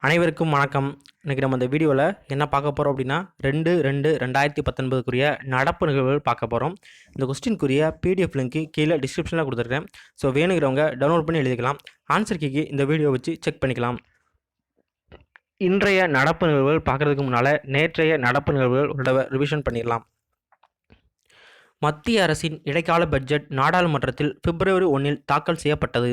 அனைவருக்கும் வணக்கம். இன்றைக்கி நம்ம இந்த வீடியோவில் என்ன பார்க்க போகிறோம் அப்படின்னா 2/2/2019 நடப்பு நிகழ்வுகள் பார்க்க போகிறோம். இந்த கொஸ்டினுக்குரிய பிடிஎஃப் லிங்க்கு கீழே டிஸ்கிரிப்ஷனில் கொடுத்துருக்கேன். ஸோ வேணுங்கிறவங்க டவுன்லோட் பண்ணி எழுதிக்கலாம். ஆன்சர் கீக்கு இந்த வீடியோ வச்சு செக் பண்ணிக்கலாம். இன்றைய நடப்பு நிகழ்வுகள் பார்க்குறதுக்கு முன்னால் நேற்றைய நடப்பு நிகழ்வுகள் ஒரு ரிவிஷன் பண்ணிடலாம். மத்திய அரசின் இடைக்கால பட்ஜெட் நாடாளுமன்றத்தில் பிப்ரவரி 1 தாக்கல் செய்யப்பட்டது.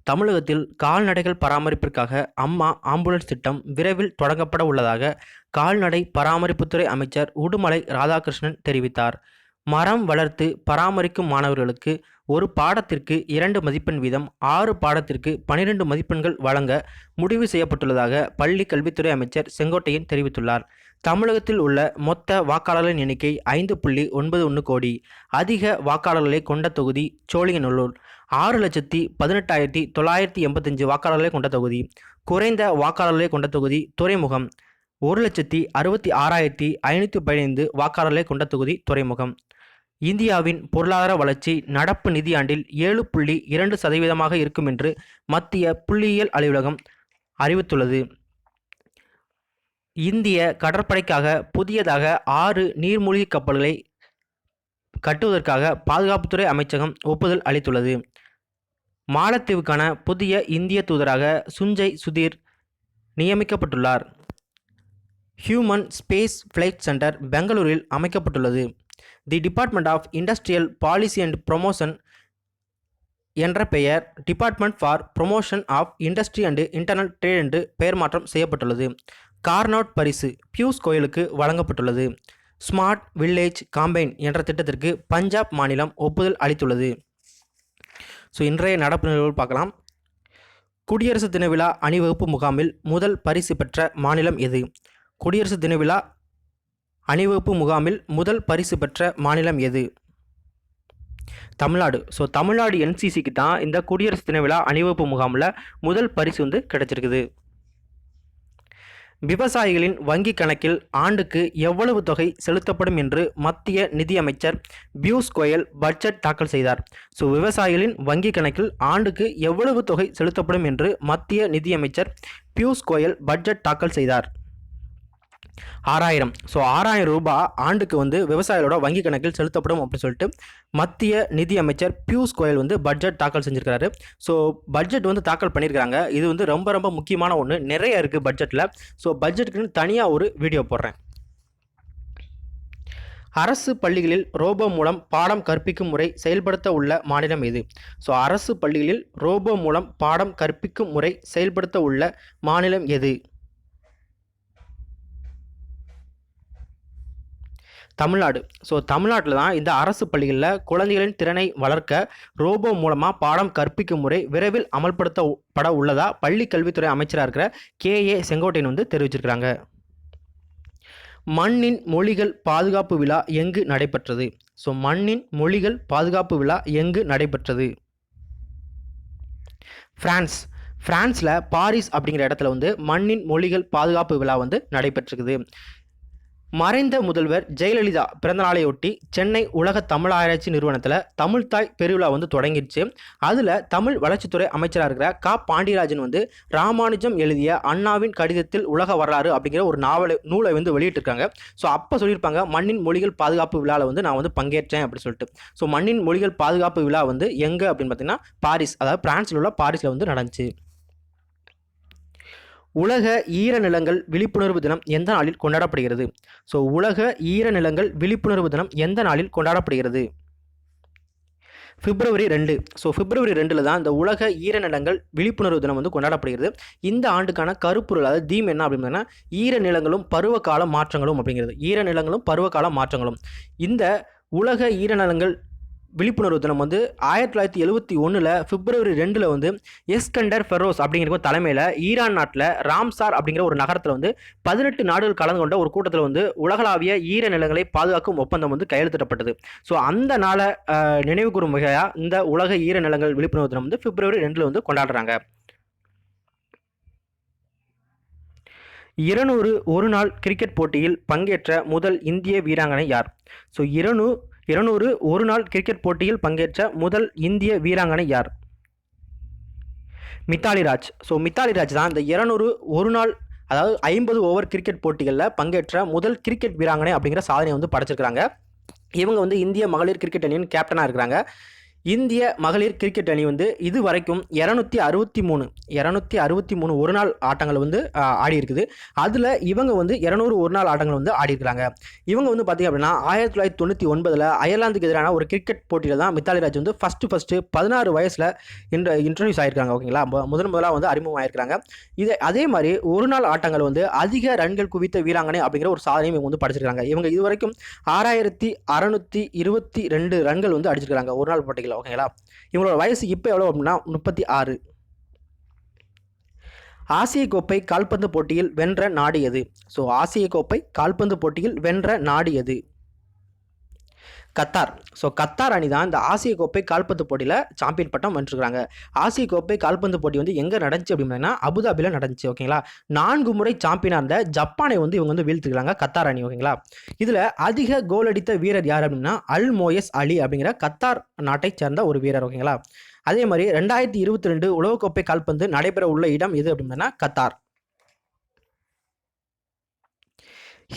தமிழகத்தில் கால்நடைகள் பராமரிப்பிற்காக அம்மா ஆம்புலன்ஸ் திட்டம் விரைவில் தொடங்கப்பட உள்ளதாக கால்நடை பராமரிப்புத்துறை அமைச்சர் உடுமலை ராதாகிருஷ்ணன் தெரிவித்தார். மரம் வளர்த்து பராமரிக்கும் மாணவர்களுக்கு ஒரு பாடத்திற்கு 2 மதிப்பெண் வீதம் 6 பாடத்திற்கு 12 மதிப்பெண்கள் வழங்க முடிவு செய்யப்பட்டுள்ளதாக பள்ளி கல்வித்துறை அமைச்சர் செங்கோட்டையன் தெரிவித்துள்ளார். தமிழகத்தில் உள்ள மொத்த வாக்காளர்களின் எண்ணிக்கை 5.91 கோடி. அதிக வாக்காளர்களை கொண்ட தொகுதி சோழிங்கநல்லூர். 6,18,985 வாக்காளர்களை கொண்ட தொகுதி. குறைந்த வாக்காளர்களை கொண்ட தொகுதி துறைமுகம். 1,66,515 வாக்காளர்களை கொண்ட தொகுதி துறைமுகம். இந்தியாவின் பொருளாதார வளர்ச்சி நடப்பு நிதியாண்டில் 7.2% இருக்கும் என்று மத்திய புள்ளியியல் அலுவலகம் அறிவித்துள்ளது. இந்திய கடற்படைக்காக புதியதாக 6 நீர்மூழ்கி கப்பல்களை கட்டுவதற்காக பாதுகாப்புத்துறை அமைச்சகம் ஒப்புதல் அளித்துள்ளது. மாலத்தீவுக்கான புதிய இந்திய தூதராக சுஞ்சய் சுதீர் நியமிக்கப்பட்டுள்ளார். ஹியூமன் ஸ்பேஸ் ஃப்ளைட் சென்டர் பெங்களூரில் அமைக்கப்பட்டுள்ளது. The department of industrial policy and promotion என்ற பெயர் department for promotion of industry and internal trade என்று பெயர் மாற்றம் செய்யப்பட்டுள்ளது. கார்னவுட் பரிசு பியூஷ் கோயலுக்கு வழங்கப்பட்டுள்ளது. ஸ்மார்ட் வில்லேஜ் காம்பைன் என்ற திட்டத்திற்கு பஞ்சாப் மாநிலம் ஒப்புதல் அளித்துள்ளது. ஸோ இன்றைய நடப்பு நிகழ்வுகள் பார்க்கலாம். குடியரசு தின விழா அணிவகுப்பு முகாமில் முதல் பரிசு பெற்ற மாநிலம் எது? குடியரசு தின விழா அணிவகுப்பு முகாமில் முதல் பரிசு பெற்ற மாநிலம் எது? தமிழ்நாடு. ஸோ தமிழ்நாடு என்சிசிக்கு தான் இந்த குடியரசு தின விழா அணிவகுப்பு முகாமில் முதல் பரிசு கிடைச்சிருக்குது. விவசாயிகளின் வங்கி கணக்கில் ஆண்டுக்கு எவ்வளவு தொகை செலுத்தப்படும் என்று மத்திய நிதியமைச்சர் பியூஷ் கோயல் பட்ஜெட் தாக்கல் செய்தார். ஸோ விவசாயிகளின் வங்கி கணக்கில் ஆண்டுக்கு எவ்வளவு தொகை செலுத்தப்படும் என்று மத்திய நிதியமைச்சர் பியூஷ் கோயல் பட்ஜெட் தாக்கல் செய்தார். 6,000. ஸோ 6,000 ரூபாய் ஆண்டுக்கு விவசாயிகளோட வங்கி கணக்கில் செலுத்தப்படும் அப்படின்னு சொல்லிட்டு மத்திய நிதி அமைச்சர் பியூஷ் கோயல் பட்ஜெட் தாக்கல் செஞ்சிருக்காரு. ஸோ பட்ஜெட் தாக்கல் பண்ணியிருக்காங்க. இது ரொம்ப ரொம்ப முக்கியமான ஒன்று. நிறைய இருக்குது பட்ஜெட்டில். ஸோ பட்ஜெட்டுக்குன்னு தனியாக ஒரு வீடியோ போடுறேன். அரசு பள்ளிகளில் ரோபோ மூலம் பாடம் கற்பிக்கும் முறை செயல்படுத்த உள்ள மாநிலம் எது? ஸோ அரசு பள்ளிகளில் ரோபோ மூலம் பாடம் கற்பிக்கும் முறை செயல்படுத்த உள்ள மாநிலம் எது? தமிழ்நாடு. ஸோ தமிழ்நாட்டில் தான் இந்த அரசு பள்ளிகளில் குழந்தைகளின் திறனை வளர்க்க ரோபோ மூலமாக பாடம் கற்பிக்கும் முறை விரைவில் அமல்படுத்தப்பட உள்ளதா பள்ளி கல்வித்துறை அமைச்சராக இருக்கிற KA செங்கோட்டையன் தெரிவிச்சிருக்கிறாங்க. மண்ணின் மொழிகள் பாதுகாப்பு விழா எங்கு நடைபெற்றது? ஸோ மண்ணின் மொழிகள் பாதுகாப்பு விழா எங்கு நடைபெற்றது? பிரான்ஸில் பாரிஸ் அப்படிங்கிற இடத்துல மண்ணின் மொழிகள் பாதுகாப்பு விழா நடைபெற்றிருக்குது. மறைந்த முதல்வர் ஜெயலலிதா பிறந்த நாளையொட்டி சென்னை உலக தமிழ் ஆராய்ச்சி நிறுவனத்தில் தமிழ்தாய் பெருவிழா தொடங்கிடுச்சு. அதில் தமிழ் வளர்ச்சித்துறை அமைச்சராக இருக்கிற பாண்டியராஜன் ராமானுஜம் எழுதிய அண்ணாவின் கடிதத்தில் உலக வரலாறு அப்படிங்கிற ஒரு நூலை வெளியிட்டிருக்காங்க. ஸோ அப்போ சொல்லியிருப்பாங்க மண்ணின் மொழிகள் பாதுகாப்பு விழாவில் நான் பங்கேற்றேன் அப்படின்னு சொல்லிட்டு. ஸோ மண்ணின் மொழிகள் பாதுகாப்பு விழா எங்கே அப்படின்னு பார்த்தீங்கன்னா பாரிஸ், அதாவது பிரான்ஸில் உள்ள பாரிஸில் நடந்துச்சு. உலக ஈரநிலங்கள் விழிப்புணர்வு தினம் எந்த நாளில் கொண்டாடப்படுகிறது? ஸோ உலக ஈரநிலங்கள் விழிப்புணர்வு தினம் எந்த நாளில் கொண்டாடப்படுகிறது? பிப்ரவரி 2. ஸோ பிப்ரவரி 2 தான் இந்த உலக ஈரநிலங்கள் விழிப்புணர்வு தினம் கொண்டாடப்படுகிறது. இந்த ஆண்டுக்கான கருப்பொருள், அதாவது தீம் என்ன அப்படின்னா ஈரநிலங்களும் பருவகால மாற்றங்களும் அப்படிங்கிறது. ஈரநிலங்களும் பருவகால மாற்றங்களும். இந்த உலக ஈரநிலங்கள் விழிப்புணர்வு தினம் 1971 பிப்ரவரி 2 எஸ்கண்டர் ஃபெரோஸ் அப்படிங்கிற தலைமையில் ஈரான் நாட்டில் ராம்சார் அப்படிங்கிற ஒரு நகரத்தில் 18 நாடுகள் கலந்து கொண்ட ஒரு கூட்டத்தில் உலகளாவிய ஈர நிலங்களை பாதுகாக்கும் ஒப்பந்தம் கையெழுத்திடப்பட்டது. ஸோ அந்த நாளை நினைவு கூறும் வகையாக இந்த உலக ஈர நிலங்கள் விழிப்புணர்வு தினம் பிப்ரவரி 2 கொண்டாடுறாங்க. 200 ஒருநாள் கிரிக்கெட் போட்டியில் பங்கேற்ற முதல் இந்திய வீராங்கனை யார்? ஸோ 200 ஒருநாள் கிரிக்கெட் போட்டியில் பங்கேற்ற முதல் இந்திய வீராங்கனை யார்? மித்தாலி ராஜ். ஸோ மித்தாலி ராஜ் தான் இந்த 200 ஒரு நாள் அதாவது 50 ஓவர் கிரிக்கெட் போட்டிகளில் பங்கேற்ற முதல் கிரிக்கெட் வீராங்கனை அப்படிங்கிற சாதனையை வந்து படைச்சிருக்கிறாங்க. இவங்க வந்து இந்திய மகளிர் கிரிக்கெட் அணியின் கேப்டனாக இருக்கிறாங்க. இந்திய மகளிர் கிரிக்கெட் அணி வந்து இது வரைக்கும் 263 ஒரு நாள் ஆட்டங்கள் வந்து ஆடி இருக்குது. அதில் இவங்க வந்து 200 ஒரு நாள் ஆட்டங்கள் வந்து ஆடி இருக்கிறாங்க. இவங்க வந்து பார்த்திங்க அப்படின்னா 1999 அயர்லாந்துக்கு எதிரான ஒரு கிரிக்கெட் போட்டியில் தான் மித்தாலி ராஜ் வந்து ஃபஸ்ட்டு 16 வயசில் இன்ட்ரடியூஸ் ஆகியிருக்காங்க. ஓகேங்களா, முதலாக வந்து அறிமுகம் ஆகியிருக்காங்க. அதே மாதிரி ஒரு நாள் ஆட்டங்கள் வந்து அதிக ரன்கள் குவித்த வீராங்கனை அப்படிங்கிற ஒரு சாதனையும் இவங்க வந்து படிச்சிருக்காங்க. இவங்க இது வரைக்கும் 6622 ரன்கள் வந்து அடிச்சிருக்காங்க ஒரு நாள் போட்டிகள். ஓகேங்களா, இவங்களோட வயசு இப்போ எவ்வளோ அப்படின்னா 36. ஆசிய கோப்பை கால்பந்து போட்டியில் வென்ற நாடு எது? ஸோ ஆசிய கோப்பை கால்பந்து போட்டியில் வென்ற நாடு எது? கத்தார். ஸோ கத்தார் அணி தான் இந்த ஆசிய கோப்பை கால்பந்து போட்டியில் சாம்பியன் பட்டம் வென்றிருக்காங்க. ஆசிய கோப்பை கால்பந்து போட்டி வந்து எங்கே நடந்துச்சு அப்படின்னா அபுதாபியில் நடந்துச்சு. ஓகேங்களா, 4 முறை சாம்பியனாக இருந்த ஜப்பானை வந்து இவங்க வந்து வீழ்த்திருக்காங்க கத்தார் அணி. ஓகேங்களா, இதில் அதிக கோல் அடித்த வீரர் யார் அப்படின்னா அல் மோயஸ் அலி அப்படிங்கிற கத்தார் நாட்டை சேர்ந்த ஒரு வீரர். ஓகேங்களா, அதே மாதிரி 2022 உலகக்கோப்பை கால்பந்து நடைபெற உள்ள இடம் எது அப்படின்னா கத்தார்.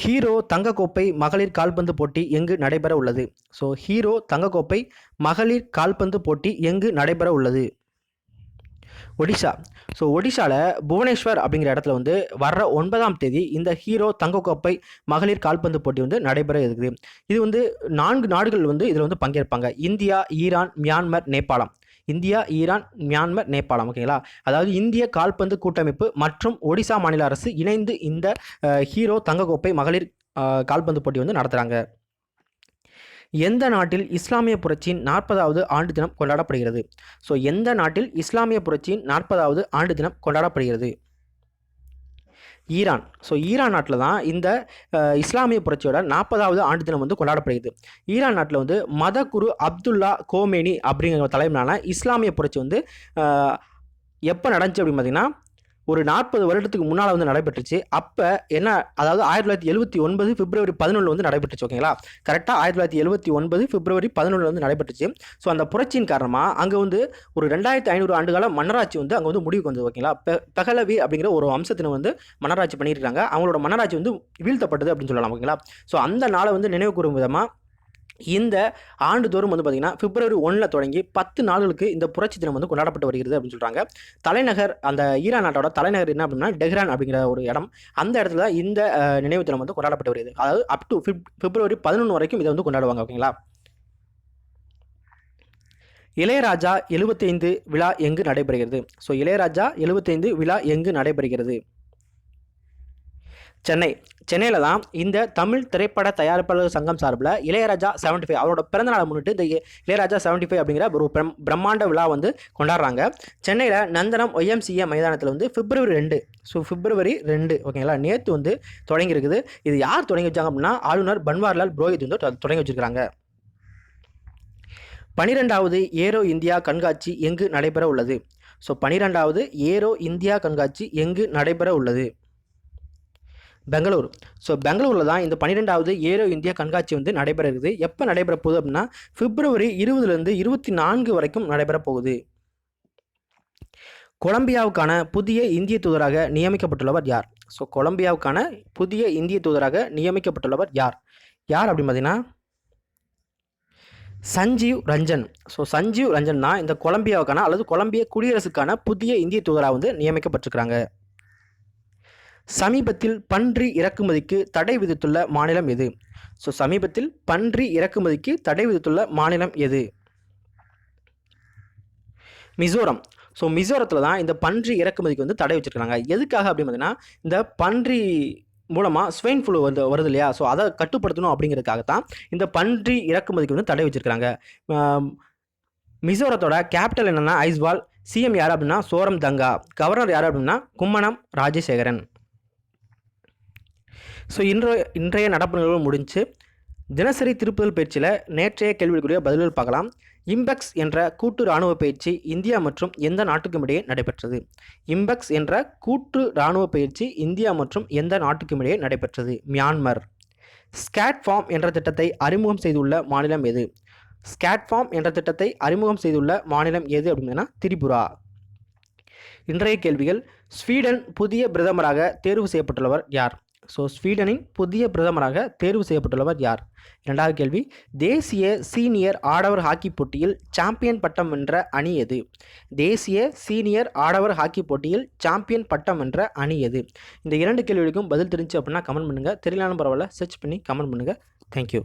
ஹீரோ தங்கக்கோப்பை மகளிர் கால்பந்து போட்டி எங்கு நடைபெற உள்ளது? ஸோ ஹீரோ தங்கக்கோப்பை மகளிர் கால்பந்து போட்டி எங்கு நடைபெற உள்ளது? ஒடிஷா. ஸோ ஒடிஷாவில் புவனேஸ்வர் அப்படிங்கிற இடத்துல வந்து வர்ற 9ஆம் தேதி இந்த ஹீரோ தங்கக்கோப்பை மகளிர் கால்பந்து போட்டி வந்து நடைபெற இருக்குது. இது வந்து 4 நாடுகள் வந்து இதில் வந்து பங்கேற்பாங்க. இந்தியா, ஈரான், மியான்மர், நேபாளம். இந்தியா, ஈரான், மியான்மர், நேபாளம். ஓகேங்களா, அதாவது இந்திய கால்பந்து கூட்டமைப்பு மற்றும் ஒடிசா மாநில அரசு இணைந்து இந்த ஹீரோ தங்கக்கோப்பை மகளிர் கால்பந்து போட்டி வந்து நடத்துகிறாங்க. எந்த நாட்டில் இஸ்லாமிய புரட்சியின் 40வது ஆண்டு தினம் கொண்டாடப்படுகிறது? ஸோ எந்த நாட்டில் இஸ்லாமிய புரட்சியின் 40வது ஆண்டு தினம் கொண்டாடப்படுகிறது? ஈரான். ஸோ ஈரான் நாட்டில் தான் இந்த இஸ்லாமிய புரட்சியோட 40வது ஆண்டு தினம் வந்து கொண்டாடப்படுகிறது. ஈரான் நாட்டில் வந்து மதகுரு அப்துல்லா கோமேனி அப்படிங்கிற தலைமையிலான இஸ்லாமிய புரட்சி வந்து எப்போ நடந்துச்சு அப்படின்னு பார்த்தீங்கன்னா ஒரு 40 வருடத்துக்கு முன்னால் வந்து நடைபெற்றுச்சு. அப்போ என்ன, அதாவது 1979 பிப்ரவரி 11 வந்து நடைபெற்றுச்சு. ஓகேங்களா, கரெக்டாக 1979 பிப்ரவரி 11 வந்து நடைபெற்றுச்சு. ஸோ அந்த புரட்சியின் காரணமாக அங்கே வந்து ஒரு 2500 ஆண்டுகால மன்னராட்சி வந்து அங்கே வந்து முடிவுக்கு வந்தது. ஓகேங்களா, பெஹலவி அப்படிங்கிற ஒரு வம்சத்தினர் வந்து மன்னராட்சி பண்ணியிருக்காங்க. அவங்களோட மன்னராட்சி வந்து வீழ்த்தப்பட்டது அப்படின்னு சொல்லலாம். ஓகேங்களா, ஸோ அந்த நாளை வந்து நினைவு கூறும் விதமாக இந்த ஆண்டுதோறும் வந்து பார்த்திங்கன்னா பிப்ரவரி 1 தொடங்கி 10 நாட்களுக்கு இந்த புரட்சி தினம் வந்து கொண்டாடப்பட்டு வருகிறது அப்படின்னு சொல்கிறாங்க. தலைநகர், அந்த ஈரான் நாட்டோட தலைநகர் என்ன அப்படின்னா டெஹ்ரான் அப்படிங்கிற ஒரு இடம். அந்த இடத்துல இந்த நினைவு தினம் வந்து கொண்டாடப்பட்டு வருகிறது. அதாவது அப் டு பிப்ரவரி 11 வரைக்கும் இதை வந்து கொண்டாடுவாங்க. ஓகேங்களா, இளையராஜா 75 விழா எங்கு நடைபெறுகிறது? ஸோ இளையராஜா 75 விழா எங்கு நடைபெறுகிறது? சென்னையில் தான் இந்த தமிழ் திரைப்பட தயாரிப்பாளர் சங்கம் சார்பில் இளையராஜா 75 அவரோட பிறந்தநாளை முன்னிட்டு இந்த இளையராஜா 75 அப்படிங்கிற ஒரு பிரம்மாண்ட விழா வந்து கொண்டாடுறாங்க. சென்னையில் நந்தனம் YMCA மைதானத்தில் வந்து பிப்ரவரி 2. ஸோ பிப்ரவரி 2 ஓகேங்களா, நேற்று வந்து தொடங்கியிருக்குது. இது யார் தொடங்கி வச்சாங்க அப்படின்னா ஆளுநர் பன்வாரிலால் புரோஹித் வந்து தொடங்கி வச்சிருக்காங்க. 12வது ஏரோ இந்தியா கண்காட்சி எங்கு நடைபெற உள்ளது? ஸோ 12வது ஏரோ இந்தியா கண்காட்சி எங்கு நடைபெற உள்ளது? பெங்களூர். ஸோ பெங்களூரில் தான் இந்த 12வது ஏரோ இந்தியா கண்காட்சி வந்து நடைபெற இருக்குது. எப்போ நடைபெற போகுது அப்படின்னா பிப்ரவரி 20லேருந்து 24 வரைக்கும் நடைபெற போகுது. கொலம்பியாவுக்கான புதிய இந்திய தூதராக நியமிக்கப்பட்டுள்ளவர் யார்? ஸோ கொலம்பியாவுக்கான புதிய இந்திய தூதராக நியமிக்கப்பட்டுள்ளவர் யார் அப்படின்னு பார்த்தீங்கன்னா சஞ்சீவ் ரஞ்சன். ஸோ சஞ்சீவ் ரஞ்சன் தான் இந்த கொலம்பியாவுக்கான அல்லது கொலம்பிய குடியரசுக்கான புதிய இந்திய தூதராக வந்து நியமிக்கப்பட்டிருக்கிறாங்க. சமீபத்தில் பன்றி இறக்குமதிக்கு தடை விதித்துள்ள மாநிலம் எது? ஸோ சமீபத்தில் பன்றி இறக்குமதிக்கு தடை விதித்துள்ள மாநிலம் எது? மிசோரம். ஸோ மிசோரத்தில் தான் இந்த பன்றி இறக்குமதிக்கு வந்து தடை வச்சிருக்காங்க. எதுக்காக அப்படின்னு பார்த்தீங்கன்னா இந்த பன்றி மூலமாக ஸ்வைன் ஃப்ளூ வருது இல்லையா, ஸோ அதை கட்டுப்படுத்தணும் அப்படிங்கிறதுக்காகத்தான் இந்த பன்றி இறக்குமதிக்கு வந்து தடை வச்சிருக்கிறாங்க. மிசோரத்தோட கேபிட்டல் என்னென்னா ஐஸ்வால். சிஎம் யார் அப்படின்னா சோரம் தங்கா. கவர்னர் யார் அப்படின்னா கும்மனம் ராஜசேகரன். ஸோ இன்றைய நடப்பு நிகழ்வு முடிஞ்சு. தினசரி திருப்புதல் பயிற்சியில் நேற்றைய கேள்விக்குரிய பதில்கள் பார்க்கலாம். இம்பெக்ஸ் என்ற கூட்டு இராணுவ பயிற்சி இந்தியா மற்றும் எந்த நாட்டுக்கும் இடையே நடைபெற்றது? இம்பெக்ஸ் என்ற கூட்டு இராணுவ பயிற்சி இந்தியா மற்றும் எந்த நாட்டுக்கும் இடையே நடைபெற்றது? மியான்மர். ஸ்கேட்ஃபார்ம் என்ற திட்டத்தை அறிமுகம் செய்துள்ள மாநிலம் எது? ஸ்கேட்ஃபார்ம் என்ற திட்டத்தை அறிமுகம் செய்துள்ள மாநிலம் எது அப்படின்னா திரிபுரா. இன்றைய கேள்விகள்: ஸ்வீடன் புதிய பிரதமராக தேர்வு செய்யப்பட்டுள்ளவர் யார்? ஸோ ஸ்வீடனின் புதிய பிரதமராக தேர்வு செய்யப்பட்டுள்ளவர் யார்? இரண்டாவது கேள்வி: தேசிய சீனியர் ஆடவர் ஹாக்கி போட்டியில் சாம்பியன் பட்டம் வென்ற அணி எது? தேசிய சீனியர் ஆடவர் ஹாக்கி போட்டியில் சாம்பியன் பட்டம் வென்ற அணி எது? இந்த 2 கேள்விகளுக்கும் பதில் தெரிஞ்சு அப்படின்னா கமெண்ட் பண்ணுங்கள். தெரியலனாலும் பரவாயில்ல, சர்ச் பண்ணி கமெண்ட் பண்ணுங்கள். தேங்க்யூ.